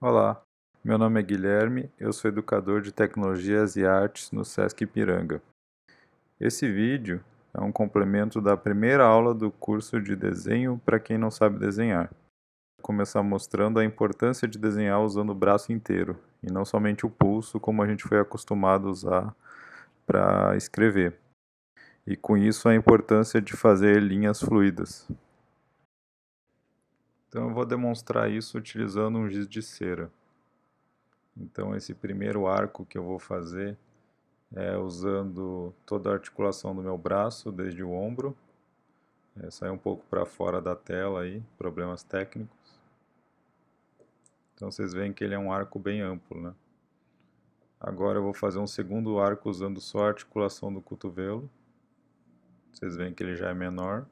Olá, meu nome é Guilherme, eu sou educador de tecnologias e artes no Sesc Ipiranga. Esse vídeo é um complemento da primeira aula do curso de desenho para quem não sabe desenhar. Vou começar mostrando a importância de desenhar usando o braço inteiro, e não somente o pulso, como a gente foi acostumado a usar para escrever. E com isso a importância de fazer linhas fluidas. Então eu vou demonstrar isso utilizando um giz de cera. Então esse primeiro arco que eu vou fazer usando toda a articulação do meu braço, desde o ombro. Sai um pouco para fora da tela aí, problemas técnicos. Então vocês veem que ele é um arco bem amplo, né? Agora eu vou fazer um segundo arco usando só a articulação do cotovelo. Vocês veem que ele já é menor.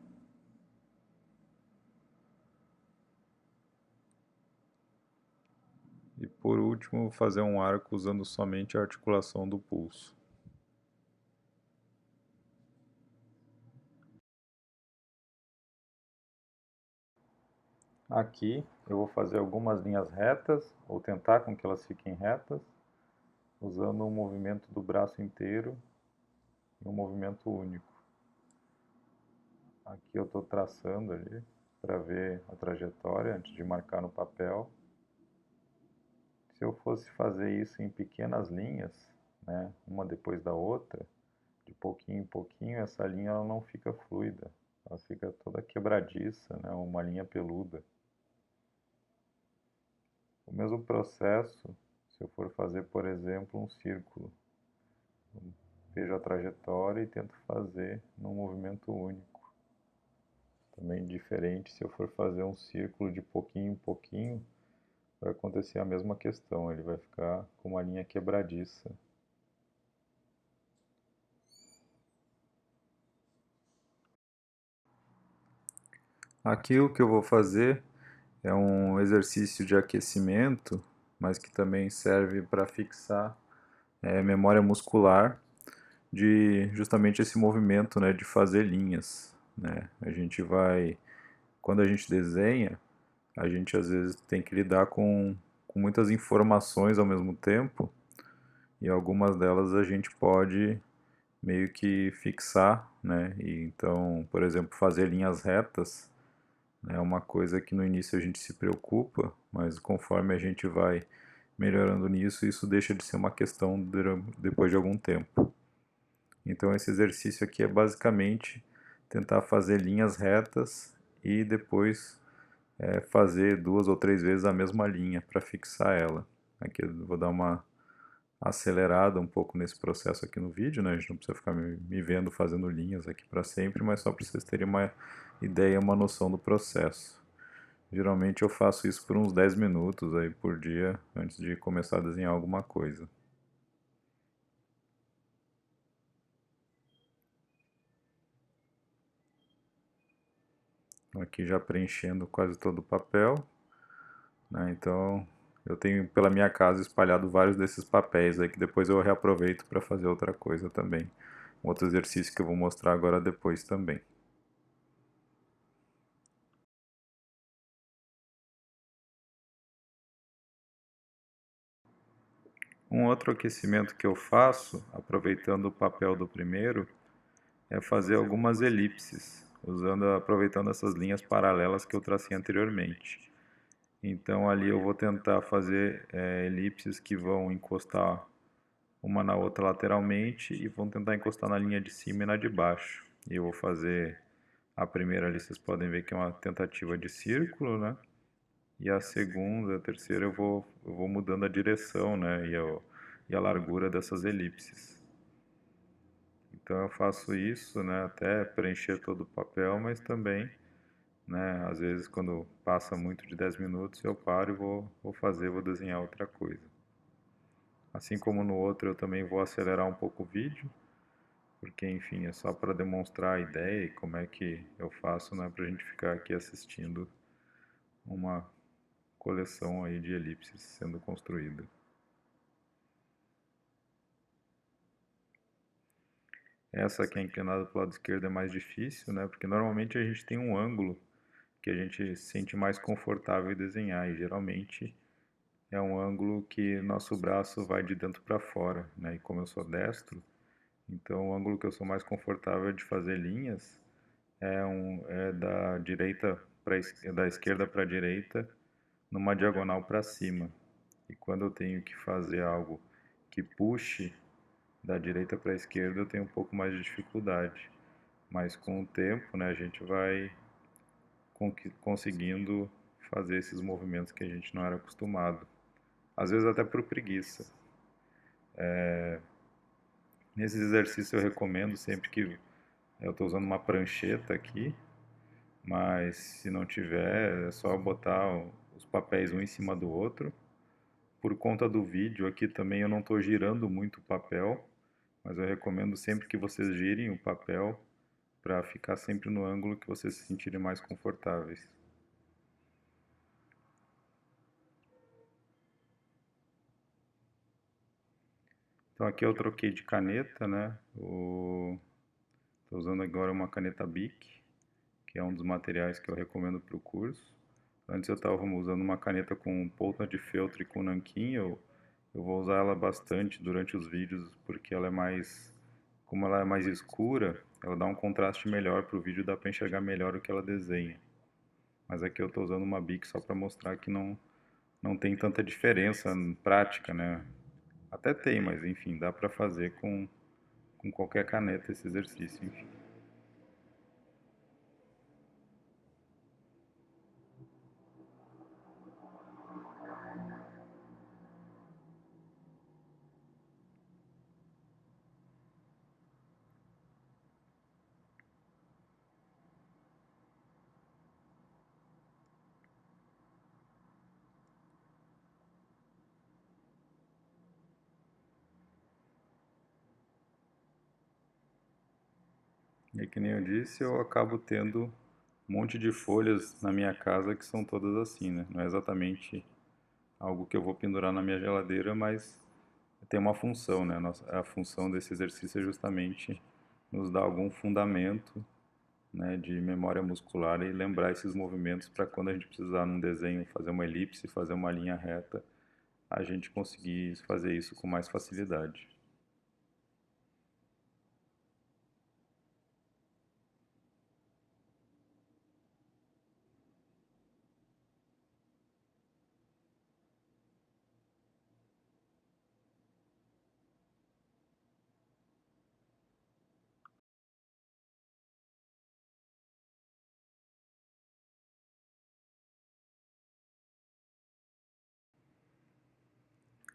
E por último, vou fazer um arco usando somente a articulação do pulso. Aqui eu vou fazer algumas linhas retas, ou tentar com que elas fiquem retas, usando um movimento do braço inteiro e um movimento único. Aqui eu estou traçando ali para ver a trajetória antes de marcar no papel. Se eu fosse fazer isso em pequenas linhas, né, uma depois da outra, de pouquinho em pouquinho, essa linha ela não fica fluida, ela fica toda quebradiça, né, uma linha peluda. O mesmo processo, se eu for fazer, por exemplo, um círculo. Vejo a trajetória e tento fazer num movimento único. Também diferente, se eu for fazer um círculo de pouquinho em pouquinho, vai acontecer a mesma questão, ele vai ficar com uma linha quebradiça. Aqui o que eu vou fazer é um exercício de aquecimento, mas que também serve para fixar memória muscular de justamente esse movimento, né, de fazer linhas, né? A gente vai, quando a gente desenha, a gente às vezes tem que lidar com muitas informações ao mesmo tempo, e algumas delas a gente pode meio que fixar, né? E então, por exemplo, fazer linhas retas é uma coisa que no início a gente se preocupa, mas conforme a gente vai melhorando nisso, isso deixa de ser uma questão depois de algum tempo. Então esse exercício aqui é basicamente tentar fazer linhas retas e depois fazer 2 ou 3 vezes a mesma linha para fixar ela. Aqui eu vou dar uma acelerada um pouco nesse processo aqui no vídeo, né? A gente não precisa ficar me vendo fazendo linhas aqui para sempre, mas só para vocês terem uma ideia, uma noção do processo. Geralmente eu faço isso por uns 10 minutos aí por dia antes de começar a desenhar alguma coisa. Aqui já preenchendo quase todo o papel, né? Então eu tenho pela minha casa espalhado vários desses papéis aí que depois eu reaproveito para fazer outra coisa também. Um outro exercício que eu vou mostrar agora depois também. Um outro aquecimento que eu faço, aproveitando o papel do primeiro, é fazer algumas elipses, aproveitando essas linhas paralelas que eu tracei anteriormente. Então ali eu vou tentar fazer elipses que vão encostar uma na outra lateralmente e vão tentar encostar na linha de cima e na de baixo. E eu vou fazer a primeira ali, vocês podem ver que é uma tentativa de círculo, né? E a segunda, a terceira eu vou mudando a direção, né? E a largura dessas elipses. Então eu faço isso, né? Até preencher todo o papel, mas também, né? Às vezes quando passa muito de 10 minutos eu paro e vou desenhar outra coisa. Assim como no outro eu também vou acelerar um pouco o vídeo, porque enfim é só para demonstrar a ideia e como é que eu faço, não é para a gente ficar aqui assistindo uma coleção aí de elipses sendo construída. Essa aqui é inclinada para o lado esquerdo é mais difícil, né? Porque normalmente a gente tem um ângulo que a gente se sente mais confortável em desenhar e geralmente é um ângulo que nosso braço vai de dentro para fora, né? E como eu sou destro, então o ângulo que eu sou mais confortável de fazer linhas é da direita da esquerda para a direita, numa diagonal para cima. E quando eu tenho que fazer algo que puxe da direita para a esquerda, eu tenho um pouco mais de dificuldade. Mas com o tempo, né, a gente vai conseguindo fazer esses movimentos que a gente não era acostumado. Às vezes até por preguiça. Nesses exercícios eu recomendo sempre que eu estou usando uma prancheta aqui, mas se não tiver, é só botar os papéis um em cima do outro. Por conta do vídeo aqui também eu não estou girando muito o papel, mas eu recomendo sempre que vocês girem o papel para ficar sempre no ângulo que vocês se sentirem mais confortáveis. Então aqui eu troquei de caneta, né? Estou usando agora uma caneta Bic, que é um dos materiais que eu recomendo para o curso. Antes eu estava usando uma caneta com polpa de feltro e com nanquim. Eu vou usar ela bastante durante os vídeos porque ela é mais, como ela é mais escura, ela dá um contraste melhor para o vídeo, dá para enxergar melhor o que ela desenha. Mas aqui eu estou usando uma Bic só para mostrar que não tem tanta diferença prática, né? Até tem, mas enfim, dá para fazer com qualquer caneta esse exercício, enfim. E que nem eu disse, eu acabo tendo um monte de folhas na minha casa que são todas assim, né? Não é exatamente algo que eu vou pendurar na minha geladeira, mas tem uma função, né? A função desse exercício é justamente nos dar algum fundamento, né, de memória muscular e lembrar esses movimentos para quando a gente precisar num desenho fazer uma elipse, fazer uma linha reta, a gente conseguir fazer isso com mais facilidade.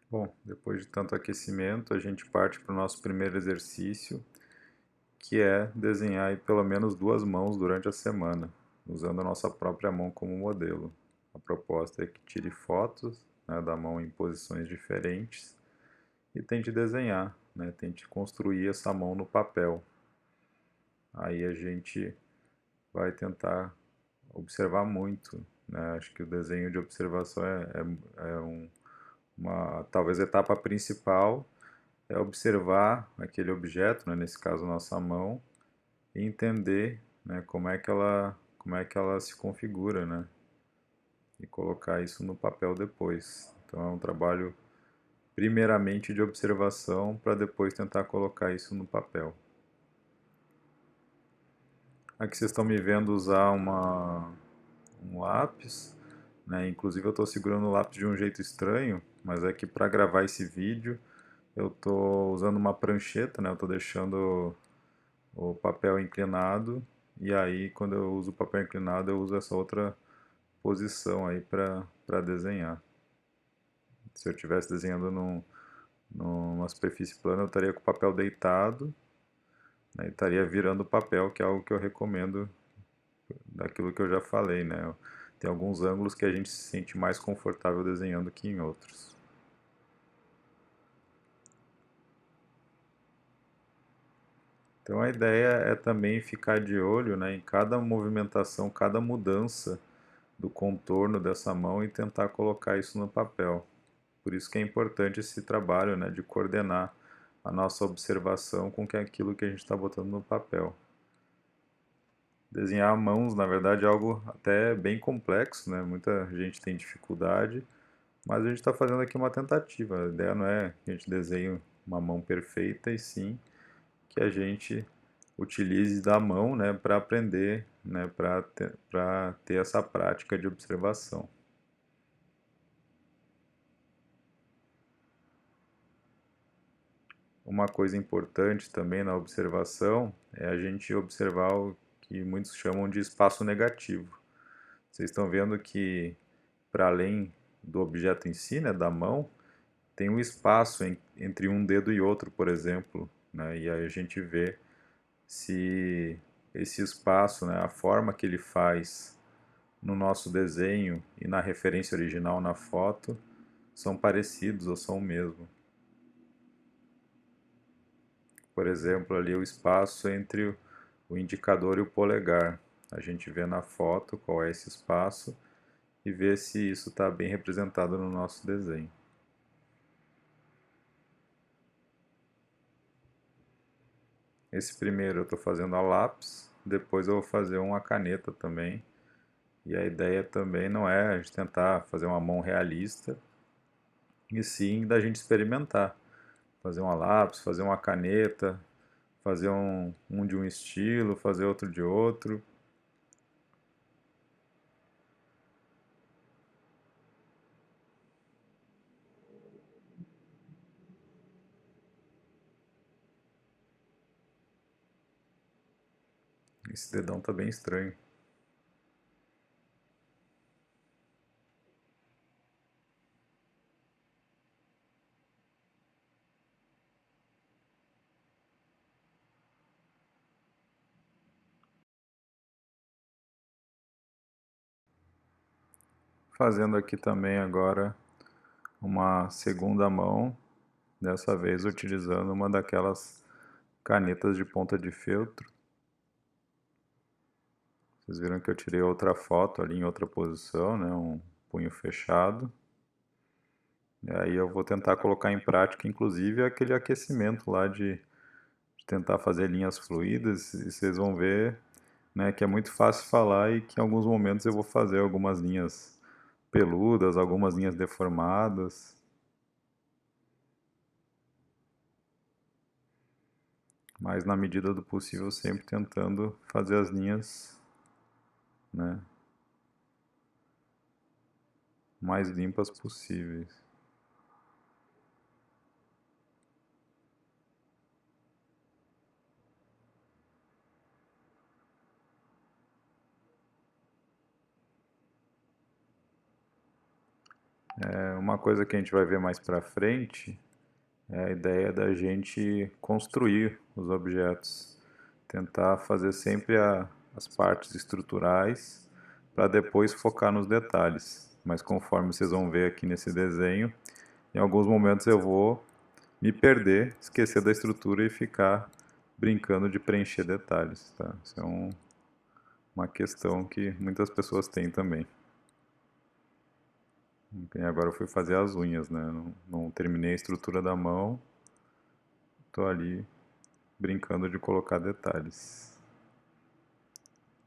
Bom, depois de tanto aquecimento, a gente parte para o nosso primeiro exercício, que é desenhar aí pelo menos duas mãos durante a semana, usando a nossa própria mão como modelo. A proposta é que tire fotos, né, da mão em posições diferentes e tente desenhar, né, tente construir essa mão no papel. Aí a gente vai tentar observar muito, né? Acho que o desenho de observação uma talvez a etapa principal é observar aquele objeto, né, nesse caso nossa mão, e entender, né, como é que ela se configura, né, e colocar isso no papel depois. Então é um trabalho primeiramente de observação para depois tentar colocar isso no papel. Aqui vocês estão me vendo usar um lápis, né? Inclusive eu estou segurando o lápis de um jeito estranho, mas é que para gravar esse vídeo eu estou usando uma prancheta, né? Eu estou deixando o papel inclinado e aí quando eu uso o papel inclinado eu uso essa outra posição aí para desenhar. Se eu estivesse desenhando numa superfície plana eu estaria com o papel deitado, né? E estaria virando o papel, que é algo que eu recomendo daquilo que eu já falei, né? Tem alguns ângulos que a gente se sente mais confortável desenhando que em outros. Então a ideia é também ficar de olho, né, em cada movimentação, cada mudança do contorno dessa mão e tentar colocar isso no papel. Por isso que é importante esse trabalho, né, de coordenar a nossa observação com aquilo que a gente está botando no papel. Desenhar mãos, na verdade, é algo até bem complexo, né? Muita gente tem dificuldade, Mas a gente está fazendo aqui uma tentativa. A ideia não é que a gente desenhe uma mão perfeita, e sim que a gente utilize da mão, né, para aprender, né, para ter essa prática de observação. Uma coisa importante também na observação é a gente observar o que muitos chamam de espaço negativo. Vocês estão vendo que, para além do objeto em si, né, da mão, tem um espaço entre um dedo e outro, por exemplo, né, e aí a gente vê se esse espaço, né, a forma que ele faz no nosso desenho e na referência original na foto são parecidos ou são o mesmo. Por exemplo, ali o espaço entre o indicador e o polegar. A gente vê na foto qual é esse espaço e vê se isso está bem representado no nosso desenho. Esse primeiro eu estou fazendo a lápis, depois eu vou fazer uma caneta também. E a ideia também não é a gente tentar fazer uma mão realista, e sim da gente experimentar. Fazer uma lápis, fazer uma caneta, fazer um de um estilo, fazer outro de outro. Esse dedão tá bem estranho. Fazendo aqui também agora uma segunda mão, dessa vez utilizando uma daquelas canetas de ponta de feltro. Vocês viram que eu tirei outra foto ali em outra posição, né, um punho fechado. E aí eu vou tentar colocar em prática, inclusive, aquele aquecimento lá de tentar fazer linhas fluídas, e vocês vão ver, né, que é muito fácil falar e que em alguns momentos eu vou fazer algumas linhas peludas, algumas linhas deformadas. Mas na medida do possível sempre tentando fazer as linhas, né, mais limpas possíveis. Uma coisa que a gente vai ver mais pra frente é a ideia da gente construir os objetos, tentar fazer sempre as partes estruturais para depois focar nos detalhes. Mas conforme vocês vão ver aqui nesse desenho, em alguns momentos eu vou me perder, esquecer da estrutura e ficar brincando de preencher detalhes, tá? Isso é uma questão que muitas pessoas têm também. E agora eu fui fazer as unhas, né? Não terminei a estrutura da mão, tô ali brincando de colocar detalhes.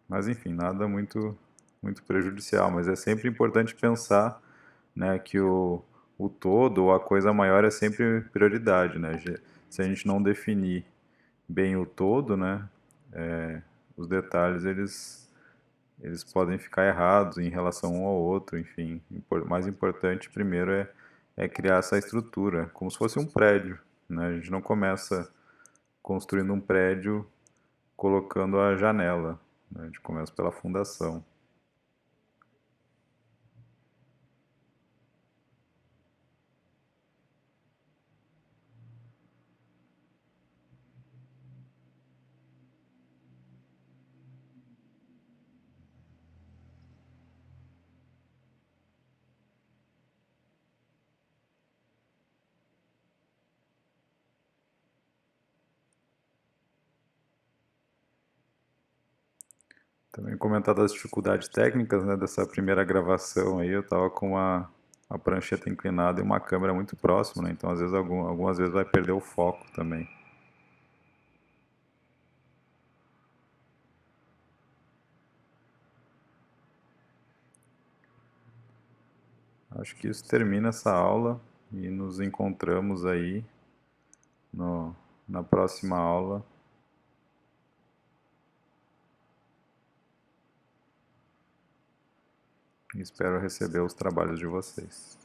Mas enfim, nada muito prejudicial, mas é sempre importante pensar, né, que o todo, ou a coisa maior é sempre prioridade, né? Se a gente não definir bem o todo, né, os detalhes eles podem ficar errados em relação um ao outro, enfim. O mais importante primeiro é criar essa estrutura, como se fosse um prédio, né? A gente não começa construindo um prédio colocando a janela, né? A gente começa pela fundação. Também comentar das dificuldades técnicas, né, dessa primeira gravação aí, eu tava com a prancheta inclinada e uma câmera muito próxima, né? Então às vezes algumas vezes vai perder o foco também. acho que isso termina essa aula e nos encontramos aí no, na próxima aula. Espero receber os trabalhos de vocês.